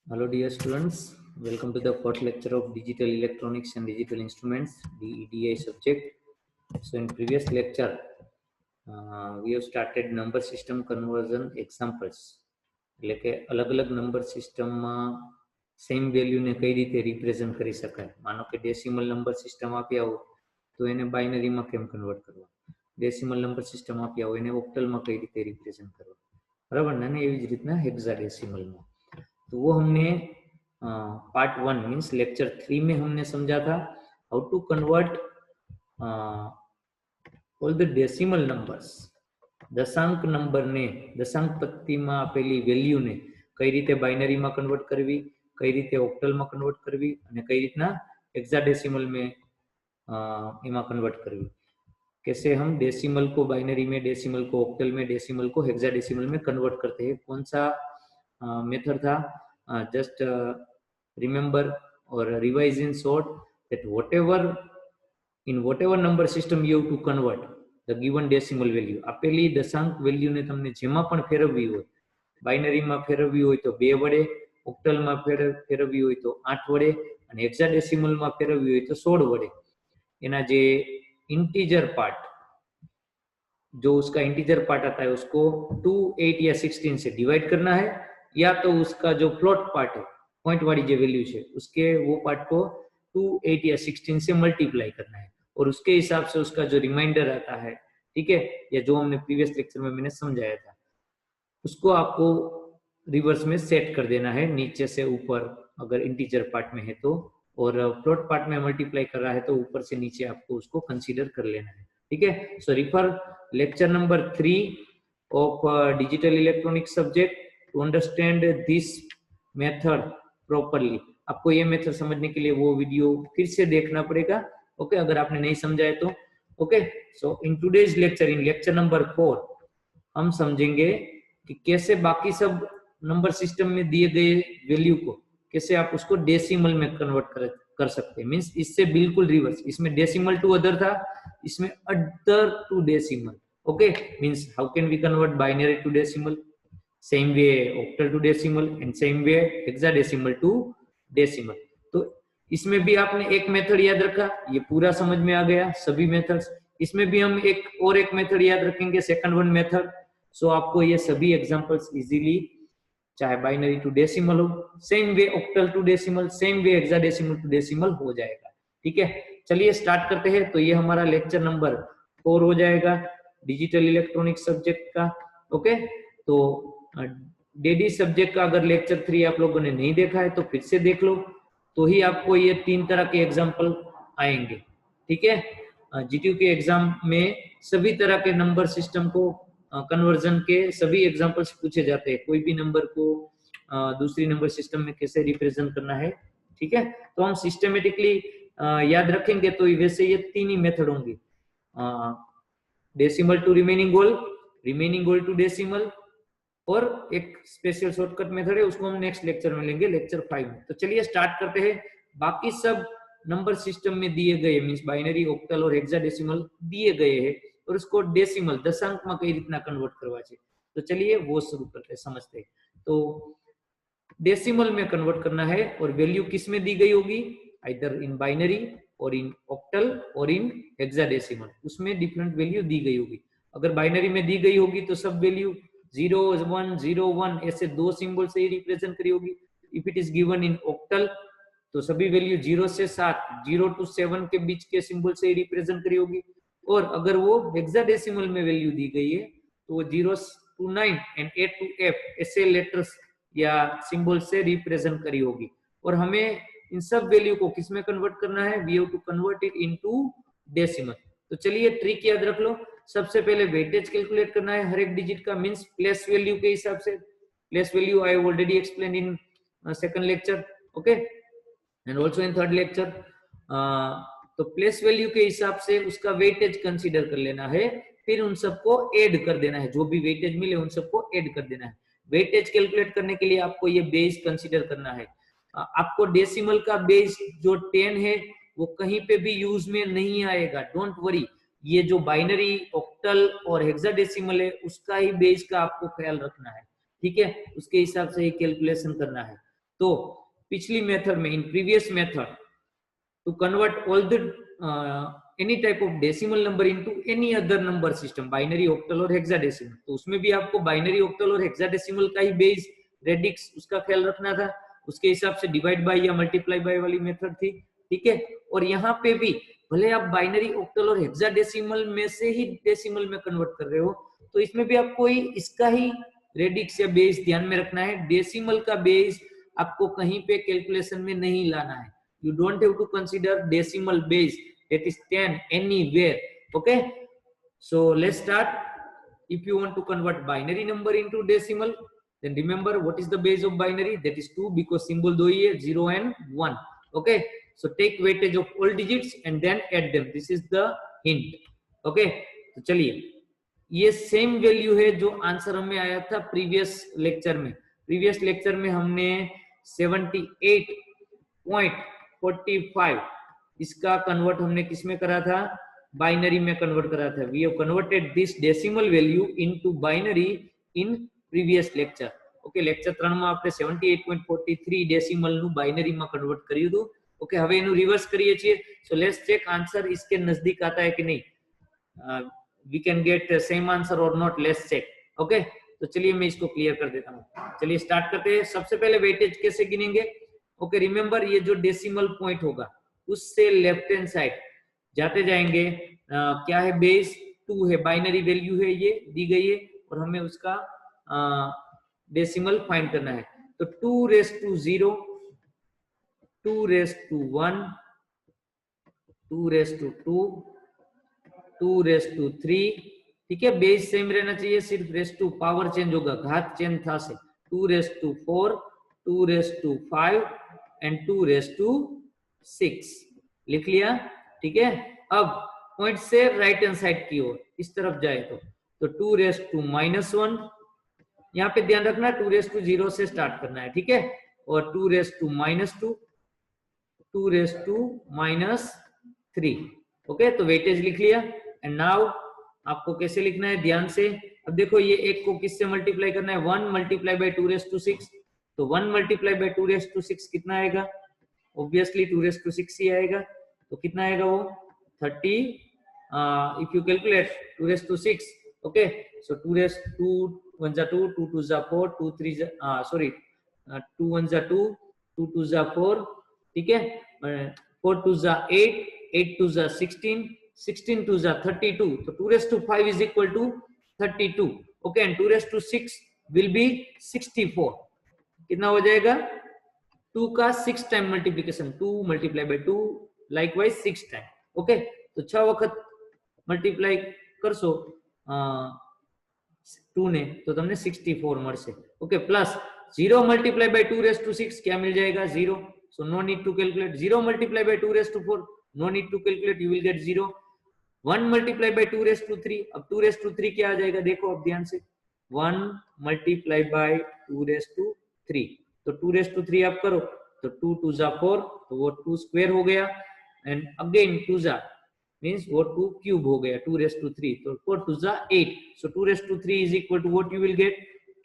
Hello dear students, welcome to the fourth lecture of Digital Electronics and Digital Instruments, the EDI subject. So in previous lecture, we have started number system conversion examples. એટલે કે અલગ અલગ number સિસ્ટમમાં same વેલ્યુને કઈ રીતે represent કરી શકાય. માનો કે ડેસિમલ નંબર સિસ્ટમ આપ્યા હોય તો એને બાઇનરીમાં કેમ કન્વર્ટ કરવા, ડેસિમલ નંબર સિસ્ટમ આપ્યા હોય એને ઓક્ટલમાં કઈ રીતે રિપ્રેઝન્ટ કરવા, બરાબર ને? એવી જ રીતના હેક્સાડેસિમલમાં. तो वो हमने पार्ट 1 मीन्स लेक्चर 3 में हमने समझा था how to convert all the decimal numbers, दशांक नंबर ने दशांक पत्ती में आपेली वेल्यू ने कई रीते बाइनरी में कन्वर्ट करवी, कई रीते ऑक्टल में कन्वर्ट करवी અને કઈ રીતના हेक्साडेसिमल में एमा कन्वर्ट करवी. कैसे हम डेसिमल को बाइनरी में, डेसिमल को ऑक्टल में, डेसिमल को हेक्साडेसिमल में कन्वर्ट करते हैं. कौन सा मेथड था? Just remember or revise in short that in whatever number system you have to convert the given decimal value, આપેલી દશાંક વેલ્યુ ને તમને જેમાં પણ ફેરવવી હોય, બાઇનરી માં ફેરવવી હોય તો 2 વડે, ઓક્ટલ માં ફેરવવી હોય તો 8 વડે અને હેક્સાડેસિમલ માં ફેરવવી હોય તો 16 વડે. એના જે इंटीजर पार्ट, जो उसका इंटीजर पार्ट आता है उसको 2, 8 या 16 से डिवाइड करना है, या तो उसका जो फ्लोट पार्ट है, पॉइंट वाली जो वैल्यू है उसके वो पार्ट को 2, 8 या 16 से मल्टीप्लाई करना है और उसके हिसाब से उसका जो रिमाइंडर आता है, ठीक है, या जो हमने प्रीवियस लेक्चर में मैंने समझाया था, उसको आपको रिवर्स में सेट कर देना है नीचे से ऊपर अगर इंटीजर पार्ट में है तो, और फ्लोट पार्ट में मल्टीप्लाई कर रहा है तो ऊपर से नीचे आपको उसको कंसीडर कर लेना है. ठीक है. So refer lecture number 3 of digital electronic subject to understand this method properly. आपको ये मेथड समझने के लिए वो वीडियो फिर से देखना पड़ेगा. ओके, अगर आपने नहीं समझा है तो. Okay, so in today's lecture, in lecture number 4 हम समझेंगे कि कैसे बाकी सब नंबर सिस्टम में दिए गए वैल्यू को कैसे आप उसको डेसिमल में कन्वर्ट कर सकते हैं. मींस इससे बिल्कुल रिवर्स. इसमें डेसिमल टू अदर था, इसमें other to decimal. Okay, means how can we convert binary to decimal, same way octal to decimal and same way hexadecimal to decimal. तो इसमें भी आपने एक मेथड याद रखा, ये पूरा समझ में आ गया सभी मेथड्स. इसमें भी हम एक मेथड याद रखेंगे, सेकंड वन मेथड. सो आपको ये सभी एग्जांपल्स इजीली, चाहे बाइनरी टू डेसिमल हो, same way octal to decimal, same way hexadecimal to decimal हो जाएगा. ठीक है, चलिए स्टार्ट करते हैं. तो ये हमारा लेक्चर नंबर 4 हो जाएगा डिजिटल इलेक्ट्रॉनिक सब्जेक्ट का. ओके, तो डेडी सब्जेक्ट का अगर लेक्चर 3 आप लोगों ने नहीं देखा है तो फिर से देख लो, तो ही आपको ये 3 तरह के एग्जाम्पल आएंगे. ठीक है, जीटीयू के एग्जाम में सभी तरह के नंबर सिस्टम को कन्वर्जन के सभी एग्जांपल्स पूछे जाते हैं. कोई भी नंबर को दूसरी नंबर सिस्टम में कैसे रिप्रेजेंट करना है. ठीक है, तो हम सिस्टमेटिकली याद रखेंगे. तो वैसे ये 3 ही मेथड होंगी, decimal to remaining goal to decimal, और एक स्पेशल शॉर्टकट मेथड है, उसको हम नेक्स्ट लेक्चर में लेंगे, लेक्चर 5 में. तो चलिए स्टार्ट करते हैं. बाकी सब नंबर सिस्टम में दिए गए मींस बाइनरी, ऑक्टल और हेक्साडेसिमल दिए गए हैं और उसको डेसिमल दशांक में कई રીતના कन्वर्ट करवा છે. तो चलिए वो शुरू करते हैं, समझते हैं. तो डेसिमल में कन्वर्ट करना है और वैल्यू किस में दी गई होगी, आइदर इन बाइनरी और इन ऑक्टल और इन हेक्साडेसिमल, उसमें डिफरेंट वैल्यू दी गई होगी. अगर बाइनरी में दी गई होगी तो सब वैल्यू 0, 1, 0, 1 ऐसे 2 सिंबल से ही रिप्रेजेंट करी होगी. If it is given in octal तो सभी वैल्यू 0 से 7, 0 to 7 के बीच के सिंबल से ही रिप्रेजेंट करी होगी. और अगर वो हेक्साडेसिमल में वैल्यू दी गई है तो वो 0 to 9 एंड 8 to F ऐसे लेटर्स या सिंबल से रिप्रेजेंट करी होगी. और हमें इन सब वैल्यू को किस में कन्वर्ट करना है, we have to convert it into decimal. तो चलिए ट्रिक याद रख लो. सबसे पहले वेटेज कैलकुलेट करना है हर एक डिजिट का, मींस प्लेस वैल्यू के हिसाब से. Place value I have already explain in second lecture, okay, and also in third lecture. तो प्लेस वैल्यू के हिसाब से उसका वेटेज कंसीडर कर लेना है, फिर उन सबको ऐड कर देना है, जो भी वेटेज मिले उन सबको ऐड कर देना है. वेटेज कैलकुलेट करने के लिए आपको ये बेस कंसीडर करना है. आपको डेसिमल का बेस जो 10 है वो कहीं पे भी यूज में नहीं आएगा, डोंट वरी. ये जो बाइनरी, ऑक्टल और हेक्साडेसिमल है उसका ही बेस का आपको ख्याल रखना है. ठीक है, उसके हिसाब से ही कैलकुलेशन करना है. तो पिछली मेथड में, in previous method, to convert all the any type of decimal number into any other number system, binary, octal और हेक्साडेसिमल, तो उसमें भी आपको बाइनरी, ऑक्टल और हेक्साडेसिमल का ही बेस, रेडिक्स, उसका ख्याल रखना था। उसके हिसाब से डिवाइड बाय या मल्टीप्लाई बाय वाली मेथड थी, ठीक है। और यहाँ पे भी भले आप बाइनरी, ऑक्टल और हेक्साडेसिमल में से ही डेसिमल में कन्वर्ट कर रहे हो, तो इसमें भी आपको इसका ही रेडिक्स या बेस ध्यान में रखना है। डेसिमल का बेस आपको कहीं पे कैलकुलेशन में नहीं लाना है। You don't have to consider decimal base, that is 10, anywhere. Okay, so let's start. If you want to convert binary number into decimal, then remember what is the base of binary, that is 2, because symbol दो ही है, 0 and 1. Okay, so take weightage of all digits and then add them. This is the hint. Okay, तो चलिए, ये same value है जो answer हमें आया था प्रीवियस लेक्चर में। प्रीवियस लेक्चर में हमने 78.45 इसका कन्वर्ट हमने किसमें करा था, बाइनरी में कन्वर्ट करा था। We have converted this decimal value into binary in previous lecture. Okay, lecture 3 માં આપણે 78.43 ડેસિમલ નું બાઇનરી માં કન્વર્ટ કર્યું હતું। ઓકે, હવે એનું રિવર્સ કરીએ છીએ। સો લેટ્સ ચેક આન્સર इसके नजदीक आता है कि नहीं। We can get same answer और नॉट, लेट्स चेक। ओके, तो चलिए मैं इसको क्लियर कर देता हूँ। चलिए स्टार्ट करते हैं। सबसे पहले वेटेज कैसे गिनेंगे। ओके, रिमेंबर ये जो डेसिमल पॉइंट होगा उससे लेफ्ट हैंड साइड जाते जाएंगे। क्या है, बेस 2 है, बाइनरी वैल्यू है, ये दी गई है और हमें उसका डेसिमल फाइंड करना है। तो 2 raise to 0, 2 raise to 1, 2 raise to 2, 2 raise to 3, ठीक है। बेस सेम रहना चाहिए, सिर्फ रेज़ टू पावर चेंज होगा, घात चेंज था से। 2 raise to 4, 2 raise to 5 and 2 raise to 6 लिख लिया, ठीक है। अब पॉइंट से राइट हैंड साइड की ओर इस तरफ जाए तो 2 रेज़ टू -1, यहाँ पे ध्यान रखना 2 रेज़ टू 0 से स्टार्ट करना है, ठीक है। और 2 raise to -2, 2 raise to -3। Okay, तो वेटेज लिख लिया। एंड नाउ आपको कैसे लिखना है, ध्यान से। अब देखो ये एक को किससे मल्टीप्लाई करना है, 1 मल्टीप्लाई बाय 2 रेज़ टू 6, तो 1 मल्टीप्लाई बाय 2 रेज़ टू 6 कितना आएगा, ऑब्वियसली 2 रेज़ टू 6 ही आएगा। तो कितना आएगा वो 30, if you calculate 2 raise to 6, okay. So 2 raise to 1 जा 2, 2 2 जा 4, 2 3 जा सॉरी 2 1 जा 2, 2 2 जा 4, ठीक है। 4 2 जा 8, 8 2 जा 16, 16 2 जा 32, तो 2 raise to 5 is equal to 32, okay. And 2 raise to 6 will be 64। कितना हो जाएगा, 2 का 6 time multiplication, 2 multiply by 2 likewise 6 time, okay. तो 6 वखत मल्टीप्लाई करशो 2 ने तो તમને 64 મળશે, okay. Plus 0 multiply by 2 raise to 6 क्या मिल जाएगा, 0। So no need to calculate. 0 multiply by 2 raise to 4, no need to calculate, you will get 0। 1 multiply by 2 raise to 3, अब 2 रेज़ टू 3 क्या आ जाएगा, देखो अब ध्यान से, 1 मल्टीप्लाई बाय 2 रेज़ टू 3, तो 2 रेज़ टू 3 आप करो तो 2 2 जा 4, तो वो 2 स्क्वायर हो गया। एंड अगेन 2 जा मींस वो 2 क्यूब हो गया, 2 रेज़ टू 3, तो 4 2 जा 8, so 2 raise to 3 is equal to what you will get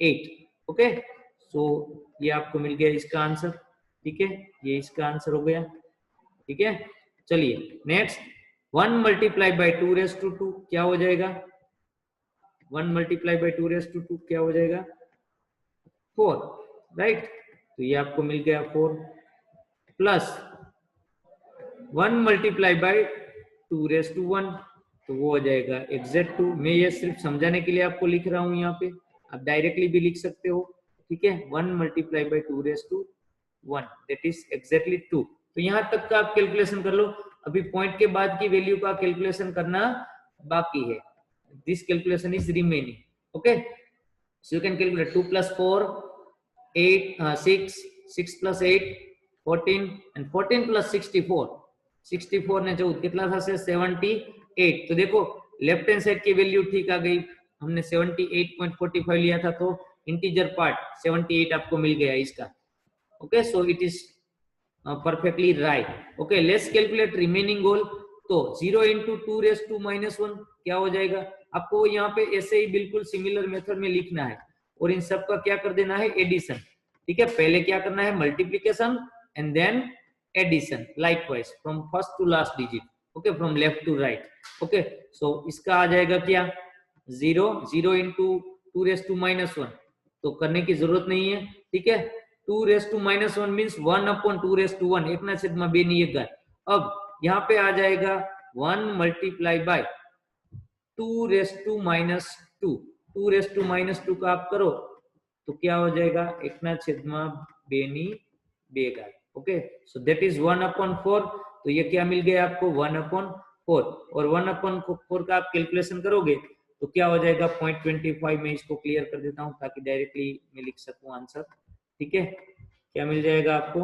8, okay. So ये आपको मिल गया इसका आंसर, ठीक है। ये इसका आंसर हो गया, ठीक है। चलिए next, 1 multiply by 2 raise to 2 क्या हो जाएगा, 1 मल्टीप्लाई बाय 2 रेज़ टू 2 क्या हो जाएगा, 4, राइट। तो ये आपको मिल गया 4, plus 1 multiply by 2 raise to 1, तो वो हो जाएगा एग्जैक्ट 2। मैं ये सिर्फ समझाने के लिए आपको लिख रहा हूँ यहाँ पे, आप डायरेक्टली भी लिख सकते हो, ठीक है। 1 multiply by 2 raise to 1 that is exactly 2। तो यहाँ तक का आप कैलकुलेशन कर लो। अभी पॉइंट के बाद की वैल्यू का कैलकुलेशन करना बाकी है, this calculation is remaining, okay. So you can calculate 2 + 4 8 6, 6 + 8 14 and 14 + 64, 64 ने 14 कितना था, 78। तो देखो लेफ्ट हैंड साइड की वैल्यू ठीक आ गई, हमने 78.45 लिया था, तो इंटीजर पार्ट 78 आपको मिल गया इसका, okay. So it is perfectly right, okay. Let's calculate remaining goal. तो 0 × 2 रेज़ टू -1 क्या हो जाएगा, आपको यहाँ पे ऐसे ही बिल्कुल सिमिलर मेथड में लिखना है और इन सब का क्या कर देना है, एडिशन। ठीक है, पहले क्या करना है, multiplication and then addition, likewise from first to last digit, okay, from left to right, okay. So इसका आ जाएगा क्या, 0 इंटू 2⁻⁻1, तो करने की जरूरत नहीं है, ठीक है। 2⁻⁻1 मीन्स 1/2⁻1, एक ना छेद में 2 ની 1 अब यहाँ पे आ जाएगा 1 मल्टीप्लाई बाय 2⁻², 2⁻² का आप करो तो क्या हो जाएगा, एक ना छेद में 2 ની 2 ओके। सो दैट इज 1/4, तो ये क्या मिल गया आपको, 1/4, और 1/4 का आप कैलकुलेशन करोगे तो क्या हो जाएगा 0.25। मैं इसको क्लियर कर देता हूँ ताकि डायरेक्टली मैं लिख सकूं आंसर, ठीक है। क्या मिल जाएगा आपको,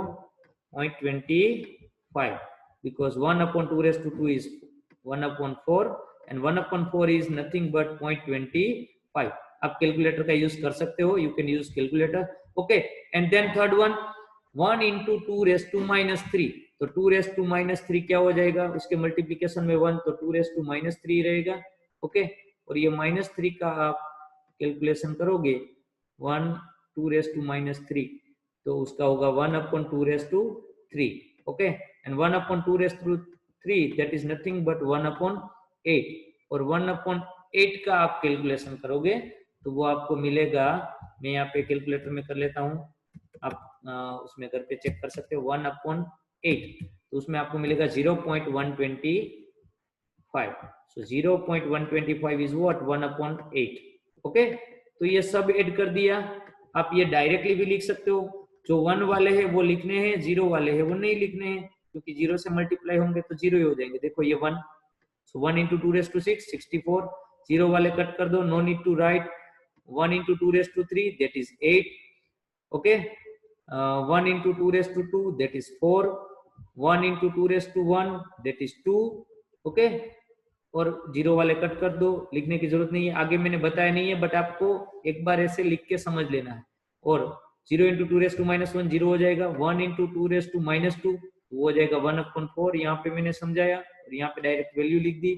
0.25, because 1/2 is 1/4 and 1/4 is nothing but 0.25। आप कैलकुलेटर का यूज कर सकते हो, you can use calculator, okay. And then third one, 1 into 2⁻³ तो 2⁻³ क्या हो जाएगा, उसके मल्टीप्लीकेशन में 1 तो 2⁻³ रहेगा, ओके। और ये -3 का आप कैलकुलेशन करोगे 1 2⁻³ तो उसका होगा 1/2⁻3, okay. And 1/2⁻3 that is nothing but 1/8, और 1/8 का आप कैलकुलेशन करोगे तो वो आपको मिलेगा, मैं यहाँ पे कैलकुलेटर में कर लेता हूँ, आप उसमें करके चेक कर सकते हो, 1/8 तो उसमें आपको मिलेगा 0.125, so 0.125 is what, 1/8, ओके। तो ये सब ऐड कर दिया, आप ये डायरेक्टली भी लिख सकते हो, जो 1 वाले हैं वो लिखने हैं, 0 वाले हैं वो नहीं लिखने हैं, क्योंकि 0 से मल्टीप्लाई होंगे तो 0 ही हो जाएंगे। देखो ये 1, so 1 into 2⁶, 64, 0 वाले कट कर दो, no need to write, 1 into 2�3 that is 8, okay, 1 into 2⁵, that is 4, 1 into 2⁻⁴ that is 2, okay। और 0 वाले कट कर दो, लिखने की जरूरत नहीं है, आगे मैंने बताया नहीं है, बट आपको एक बार ऐसे लिख के समझ लेना है। और 0 into 2⁻⁻1 0 हो जाएगा, 1 into 2⁻2 वो हो जाएगा 1/4, यहाँ पे मैंने समझाया और यहाँ पे डायरेक्ट वैल्यू लिख दी,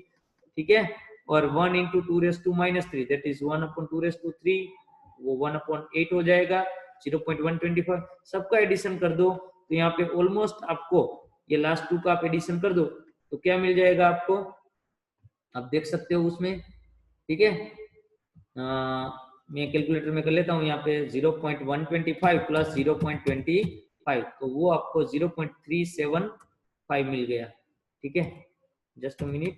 ठीक है। और 1 into 2⁻³ that is 1/2⁻3 वो 1/8 हो जाएगा, 0.125। सबका एडिशन कर दो तो यहाँ पे ऑलमोस्ट आपको ये लास्ट 2 का आप एडिशन कर दो तो क्या मिल जाएगा आपको, आप देख सकते हो उसमें, ठीक है। मैं कैलकुलेटर में कर लेता हूँ, यहाँ पे 0.125 प्लस 0.25 तो वो आपको 0.375 मिल गया, ठीक है। जस्ट अ मिनट,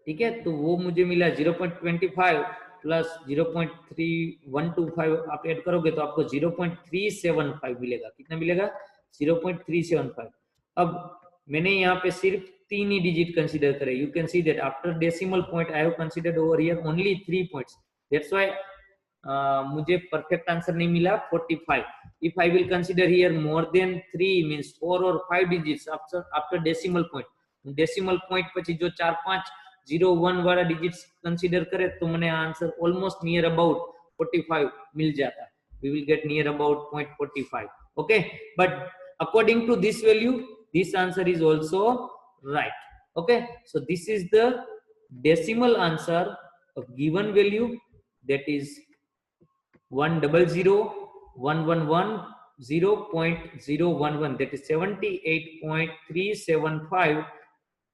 ठीक है। तो वो मुझे मिला 0.25 प्लस 0.3125 आप ऐड करोगे तो आपको 0.375 मिलेगा। कितना मिलेगा, 0.375। अब मैंने यहाँ पे सिर्फ 3 ही डिजिट कंसीडर करे, you can see that after decimal point I have considered over here only 3 points, that's why मुझे परफेक्ट आंसर नहीं मिला 45। If I will consider here more than 3 means 4 और 5 digits after decimal point, decimal point પછી જો 4 5 0 1 वाला digits consider करे तो मैंने आंसर ऑलमोस्ट नियर अबाउट 45 मिल जाता, we will get near about 0.45, okay। But according to this value this answer is also right, okay। So this is the decimal answer of given value, that is 1001110.011, that is 78.375।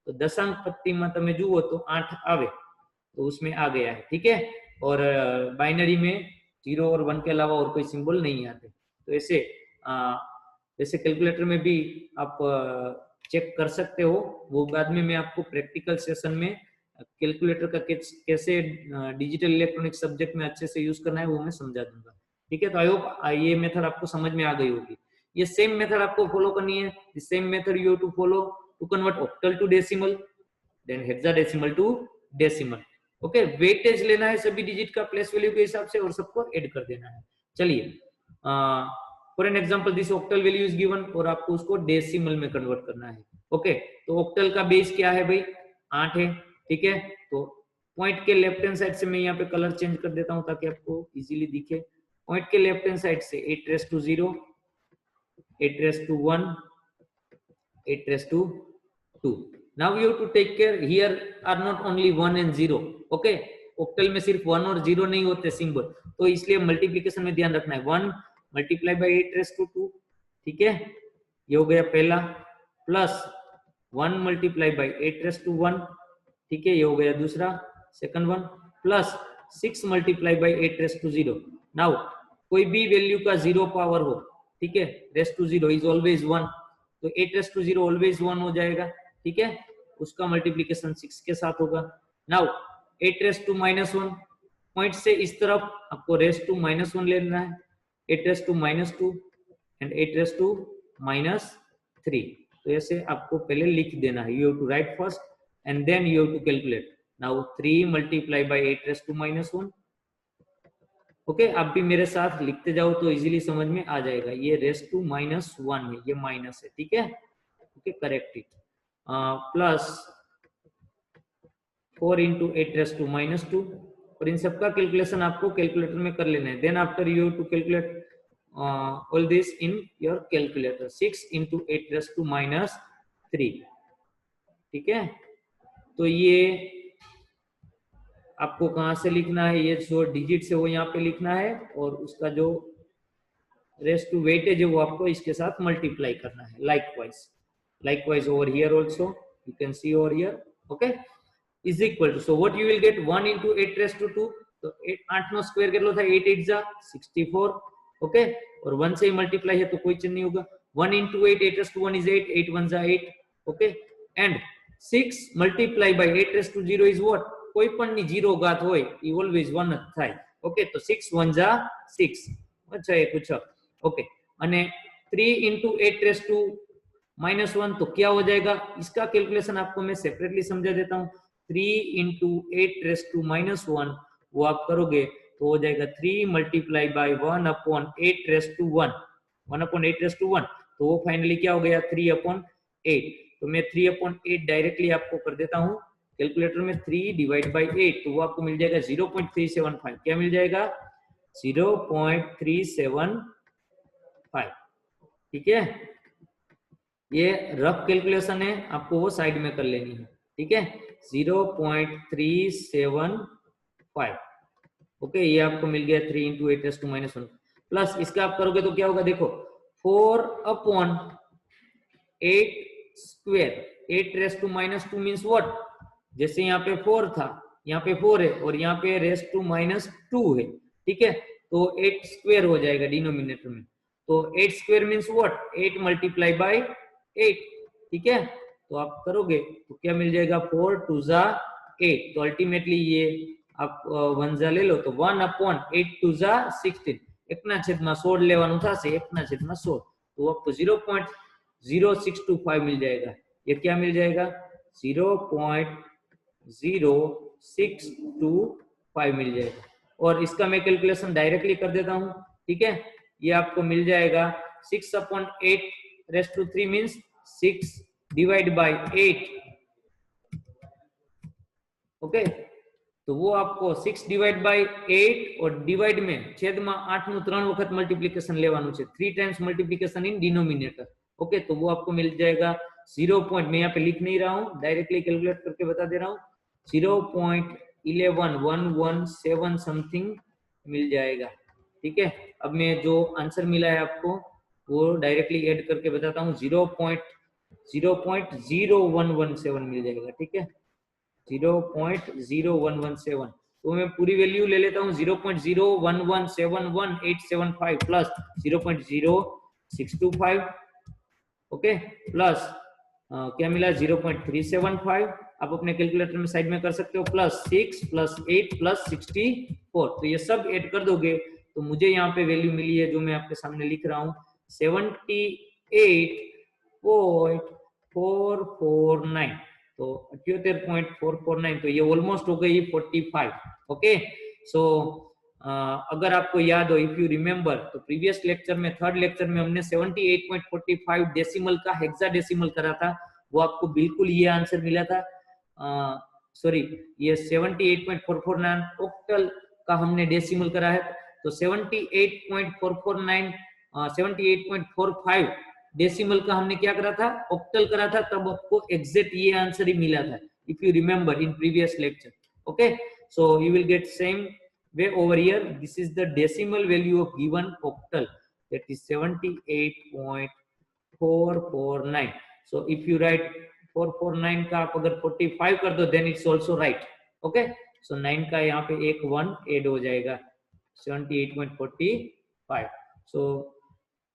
तो दशांक पत्ती में तमे जुओ तो 8 आवे तो उसमें आ गया है, ठीक है। और बाइनरी में 0 और 1 के अलावा और कोई सिंबल नहीं आते। तो ऐसे जैसे कैलकुलेटर में भी आप चेक कर सकते हो, वो बाद में मैं आपको प्रैक्टिकल सेशन में कैलकुलेटर का कैसे डिजिटल इलेक्ट्रॉनिक सब्जेक्ट में अच्छे से यूज करना है वो मैं समझा दूंगा, ठीक है। तो आई होप ये मेथड आपको समझ में आ गई होगी। ये सेम मेथड आपको फॉलो करनी है, same method you have to follow to convert octal to decimal, then hexadecimal to decimal, okay. Weightage लेना है सभी डिजिट का प्लेस वैल्यू के हिसाब से और सबको ऐड कर देना है। चलिए for an example this octal value is given और आपको उसको डेसिमल में कन्वर्ट करना है, ओके। तो ऑक्टल का बेस क्या है भाई, 8 है, ठीक है। तो पॉइंट के लेफ्ट हैंड साइड से मैं यहाँ पे कलर चेंज कर देता हूँ ताकि आपको इजीली दिखे। पॉइंट के लेफ्ट हैंड साइड से 8 raised to 0, 8 raised to 1, 8 raised to 2. Now you have to take care, here are not only 1 and 0, okay, octal में सिर्फ 1 और 0 नहीं होते सिंबल, तो इसलिए मल्टीप्लीकेशन में ध्यान रखना है। 1 मल्टीप्लाई बाई 8^2, ठीक है, ये हो गया पहला, प्लस 1 मल्टीप्लाई बाई 8^1, ठीक है, ये हो गया दूसरा, second one, plus 6 multiply by 8^0। Now कोई भी वैल्यू का 0 पावर हो, ठीक है, रेस्ट टू 0 इज ऑलवेज 1, तो 8^0 ऑलवेज 1 हो जाएगा, ठीक है, उसका मल्टीप्लीकेशन 6 के साथ होगा। नाउ 8^-1 पॉइंट से इस तरफ आपको रेस्ट टू -1 लेना है, 8^-2 एंड 8^-3, तो ऐसे आपको पहले लिख देना है। You have to write first and then you have to calculate. Now 3 multiply by 8^-1, okay, आप भी मेरे साथ लिखते जाओ तो इजीली समझ में आ जाएगा। ये रेस्ट टू -1 है, ये माइनस है, ठीक है, okay, correct it, plus 4 into 8^-2, और इन सबका कैलकुलेशन आपको कैलकुलेटर में कर लेना है। Then after you to calculate all this in your calculator. 6 into 8^-3, ठीक है, तो ये आपको कहाँ से लिखना है, ये जो डिजिट है वो यहाँ पे लिखना है, और उसका जो रेस्ट टू वेटेज है वो आपको इसके साथ मल्टीप्लाई करना है। likewise over here also you can see over here, okay, is equal to, so what you will get, 1 into 8^2, तो 8 नो स्क्वायर કેટલો થાય, 8 8 जा 64, ओके, और 1 से ही मल्टीप्लाई है तो कोई चेंज नहीं होगा। 1 into 8, 8^1 is 8, 8 1 जा 8, okay, and 6 multiply by 8^0 is what, कोई પણ ની 0 ઘાત હોય ઈ ઓલવેઝ 1 જ થાય, ઓકે, તો 6 1 जा 6, अच्छा ये कुछ, ओके, અને 3 into 8^-1, तो क्या हो जाएगा, इसका कैलकुलेशन आपको मैं सेपरेटली समझा देता हूँ। 3 into 8^-1 वो आप करोगे तो हो जाएगा 3 मल्टीप्लाई बाय 1/8^1, 1/8^1, तो वो फाइनली क्या हो गया, 3/8। तो मैं 3/8 डायरेक्टली आपको कर देता हूँ कैलकुलेटर में, 3 डिवाइड बाई 8, तो वो आपको मिल जाएगा 0.375, क्या मिल जाएगा, 0.375, ठीक है, ये रफ कैलकुलेशन है, आपको वो साइड में कर लेनी है, ठीक है, 0.375, ओके, ये आपको मिल गया 3 इंटू 8^-1, प्लस इसका आप करोगे तो क्या होगा, देखो 4/8² 8^-2 मीन्स व्हाट, जैसे यहाँ पे 4 था, यहाँ पे 4 है, और यहाँ पे (-2) है, ठीक है, तो 8² हो जाएगा डिनोमिनेटर में, तो 8² मीन्स व्हाट, 8 मल्टीप्लाई बाय 8, ठीक है, तो आप करोगे तो क्या मिल जाएगा, 4 2 जा 8, तो अल्टीमेटली ये आप 1 जा ले लो तो 1/8 2 जा 16, 1/16 લેવાનું થશે, 1/16, तो आपको 0.0625 मिल जाएगा। ये क्या मिल जाएगा, 0.0625 मिल जाएगा, और इसका मैं कैलकुलेशन डायरेक्टली कर देता हूँ, ठीक है, ये आपको मिल जाएगा 6/8^3 मीन्स 6 डिवाइड बाई 8, ओके, तो वो आपको 6 डिवाइड बाई 8 और डिवाइड में छेद में 8 નું 3 વખત મલ્ટીપ્લિકેશન લેવાનું છે, 3 times multiplication in denominator, okay, तो वो आपको मिल जाएगा 0. मैं यहाँ पे लिख नहीं रहा हूँ, डायरेक्टली कैलकुलेट करके बता दे रहा हूँ, 0.11117 समथिंग मिल जाएगा, ठीक है। अब मैं जो आंसर मिला है आपको वो डायरेक्टली ऐड करके बताता हूँ, 0.0117 मिल जाएगा, ठीक है, 0.0117, तो मैं पूरी वैल्यू ले लेता हूँ, 0.011711875 प्लस 0.0625, ओके, प्लस क्या मिला 0.375, आप अपने कैलकुलेटर में साइड में कर सकते हो, प्लस 6 प्लस 8 प्लस 64, तो ये सब ऐड कर दोगे तो मुझे यहाँ पे वैल्यू मिली है जो मैं आपके सामने लिख रहा हूँ, 78.449, तो 78.449, तो ये ऑलमोस्ट हो गई 45, ओके। सो अगर आपको याद हो, इफ यू रिमेम्बर, तो प्रीवियस लेक्चर में, थर्ड लेक्चर में हमने 78.45 डेसिमल का हेक्साडेसिमल करा था, वो आपको बिल्कुल ये आंसर मिला था, सॉरी, ये 78.449 ऑक्टल का हमने डेसिमल करा है, तो 78.449 78.45 डेसिमल का हमने क्या करा था, ऑक्टल करा था, तब आपको एग्जैक्ट ये आंसर ही मिला था, if you remember in previous lecture, okay. So you will get same way over here. This is the decimal value of given octal, that is 78.449. So if you write 449 का आप अगर 45 कर दो then it's also right. Okay, so 9 का यहाँ पे एक 1 add हो जाएगा 78.45. So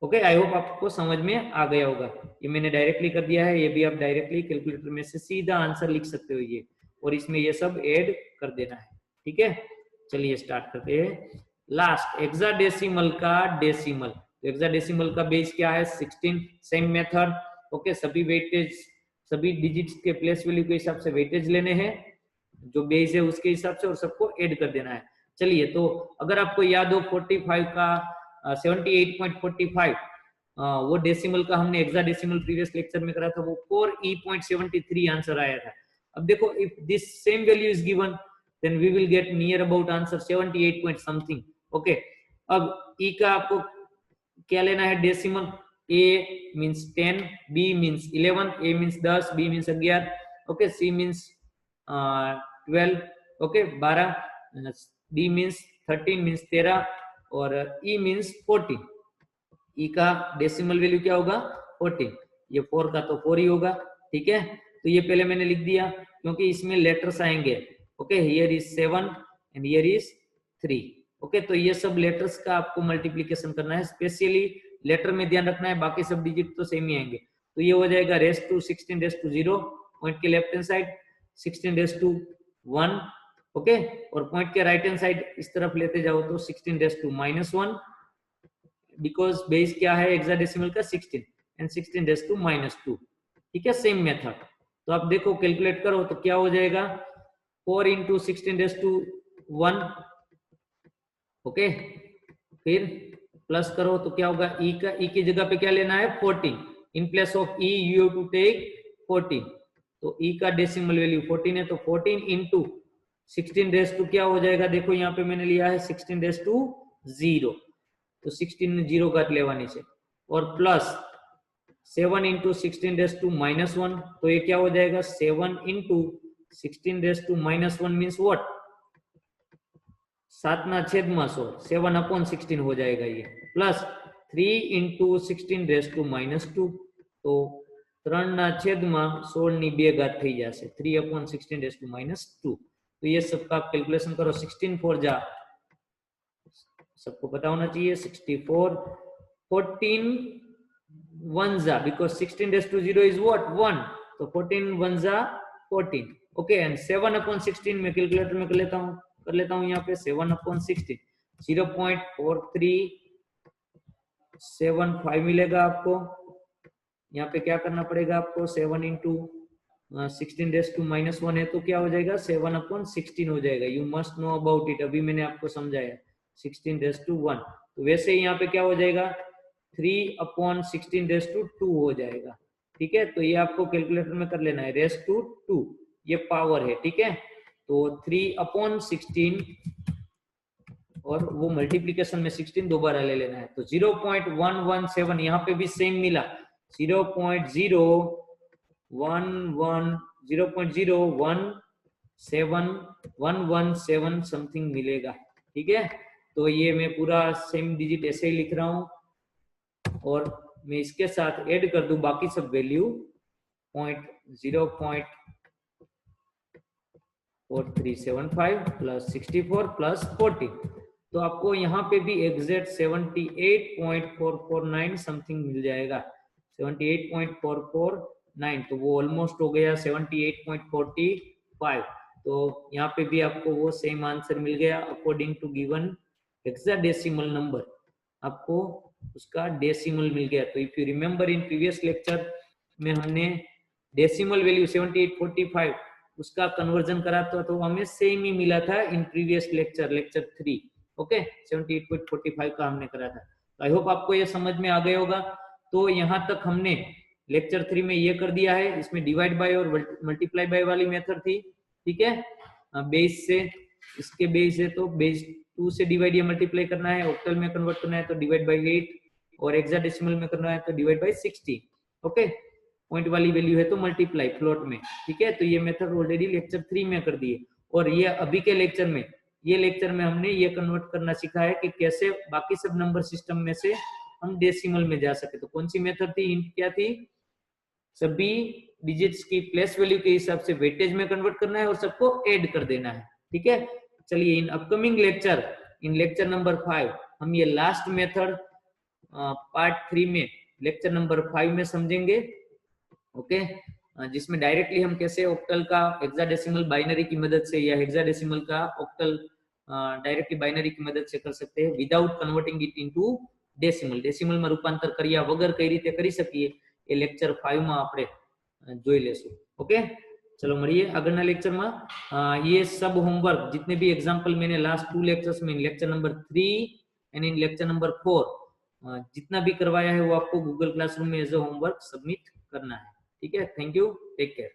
ओके, आई होप आपको समझ में आ गया होगा। ये मैंने डायरेक्टली कर दिया है, ये भी आप डायरेक्टली कैलकुलेटर में से सीधा आंसर लिख सकते हो ये, और इसमें ये सब ऐड कर देना है। ठीक है, चलिए स्टार्ट करते हैं। लास्ट हेक्साडेसिमल का डेसिमल, तो हेक्साडेसिमल का बेस क्या है 16, सेम मेथड। ओके, सभी वेटेज, सभी डिजिट्स के प्लेस वैल्यू के हिसाब से वेटेज लेने हैं, जो बेस है उसके हिसाब से, और सबको ऐड कर देना है। चलिए, तो अगर आपको याद हो 45 का 78.45 वो डेसिमल का हमने हेक्साडेसिमल प्रीवियस लेक्चर में करा था, वो 4E.73 आंसर आया था। अब देखो, if this same value is given then we will get near about answer 78 point something. Okay, अब ई का आपको क्या लेना है decimal. A means 10, B means 11, A means 10, B means 11, ओके, C means 12, okay 12, D means 13 means 13, और ई means 14। ई का decimal value क्या होगा 14, ये 4 का तो 4 ही होगा। ठीक है, तो ये पहले मैंने लिख दिया क्योंकि इसमें लेटर्स आएंगे। Okay, here is 7 and here is 3। Okay, तो ये सब लेटर्स का आपको मल्टीप्लिकेशन करना है, स्पेशली लेटर में ध्यान रखना है, बाकी सब डिजिट तो सेम ही आएंगे। तो ये हो जाएगा raise to 16 raise to 0, point के left hand side 16 raise to 1। Okay, और पॉइंट के राइट हैंड साइड इस तरफ लेते जाओ तो 16 रेस टू -1, बिकॉज बेस क्या है हेक्साडेसिमल का 16, एंड 16 रेस टू -2। ठीक है, सेम मेथड। तो आप देखो कैलकुलेट करो तो क्या हो जाएगा 4 इंटू 16 रेस टू 1। ओके, फिर प्लस करो तो क्या होगा, ई का, ई की जगह पे क्या लेना है 14, in place of E you have to take 14। तो ई का डेसिमल वैल्यू 14 है, तो 14 इंटू 16 रेस टू क्या हो जाएगा, देखो यहाँ पे मैंने लिया है 16 रेस टू 0, तो 16 में 0 काट लेवा नीचे, और प्लस 7 इंटू 16 रेस टू -1, तो ये क्या हो जाएगा 7 into 16 raise to -1 means what, 7 ना छेद में 16, 7/16 हो जाएगा ये, प्लस 3 इंटू 16 रेस टू -2, तो 3 ना छेद में 16 ની 2 ઘાત થઈ જશે, 3/16 રેસ ટુ -2। तो ये सबका आप कैलकुलेशन करो, 16 4 जा, सबको पता होना चाहिए 64, 14 1 जा, because 16 raise to 0 is what 1, तो 14 1 जा 14। ओके, एंड 7/16 में कैलकुलेटर में कर लेता हूं यहाँ पे 7/16 0.4375 मिलेगा आपको। यहाँ पे क्या करना पड़ेगा आपको, 7 इंटू 16 रेस टू -1 है, तो क्या हो जाएगा 7/16 हो जाएगा। You must know about it, अभी मैंने आपको समझाया 16 रेस टू 1। तो वैसे ही यहाँ पे क्या हो जाएगा 3/16 रेस टू 2 हो जाएगा। ठीक है, तो ये आपको कैलकुलेटर में कर लेना है, रेस टू 2 ये पावर है। ठीक है, तो 3/16 और वो मल्टीप्लीकेशन में 16 दोबारा ले लेना है, तो 0.117, यहाँ पे भी सेम मिला 0.117 समथिंग मिलेगा। ठीक है, तो ये मैं पूरा सेम डिजिट ऐसे ही लिख रहा हूं, और मैं इसके साथ ऐड कर दूं बाकी सब वैल्यू 0.4375 प्लस 64 प्लस 40, तो आपको यहाँ पे भी एग्जैक्ट 78.449 समथिंग मिल जाएगा, 78.449, तो वो ऑलमोस्ट हो गया 78.45। तो यहाँ पे भी आपको वो सेम आंसर मिल गया according to given hexadecimal number, आपको उसका डेसिमल मिल गया। तो if you remember in previous lecture में हमने डेसिमल वैल्यू 78.45 उसका कन्वर्जन करा था, तो हमें सेम ही मिला था इन प्रीवियस लेक्चर 3। ओके, 78.45 का हमने करा था। तो आई होप आपको ये समझ में आ गया होगा। तो यहाँ तक हमने लेक्चर 3 में ये कर दिया है, इसमें डिवाइड बाय और मल्टीप्लाई बाय वाली मेथड थी। ठीक है, बेस से, इसके बेस है तो बेस 2 से डिवाइड या मल्टीप्लाई करना है, ऑक्टल में कन्वर्ट करना है तो डिवाइड बाय 8, और हेक्साडेसिमल में करना है तो डिवाइड बाय 60। ओके, पॉइंट वाली वैल्यू है तो मल्टीप्लाई फ्लोट में। ठीक है, तो ये मेथड ऑलरेडी लेक्चर 3 में कर दिए, और ये अभी के लेक्चर में, ये लेक्चर में हमने ये कन्वर्ट करना सीखा है कि कैसे बाकी सब नंबर सिस्टम में से हम डेसिमल में जा सके। तो कौन सी मेथड थी, हिंट क्या थी, सभी डिजिट्स की प्लेस वैल्यू के हिसाब से वेटेज में कन्वर्ट करना है और सबको ऐड कर देना है। ठीक है, चलिए in upcoming lecture, in lecture number 5 हम ये लास्ट मेथड पार्ट 3 में, लेक्चर नंबर 5 में समझेंगे। ओके, जिसमें डायरेक्टली हम कैसे ऑक्टल का हेक्साडेसिमल बाइनरी की मदद से या हेक्साडेसिमल का ऑक्टल डायरेक्टली बाइनरी की मदद से कर सकते हैं without converting it into decimal. Decimal में रूपांतर કર્યા વગર કઈ રીતે કરી શકીએ એ લેક્ચર 5 માં આપણે જોઈ લેશું। ઓકે, चलो મળીએ આગળના લેક્ચરમાં। ये सब होमवर्क जितने भी एग्जांपल मैंने लास्ट 2 लेक्चर्स में, lecture number 3 and in lecture number 4 जितना भी करवाया है वो आपको गूगल क्लासरूम में एज अ होमवर्क सबमिट करना है। ठीक है, थैंक यू, टेक केयर।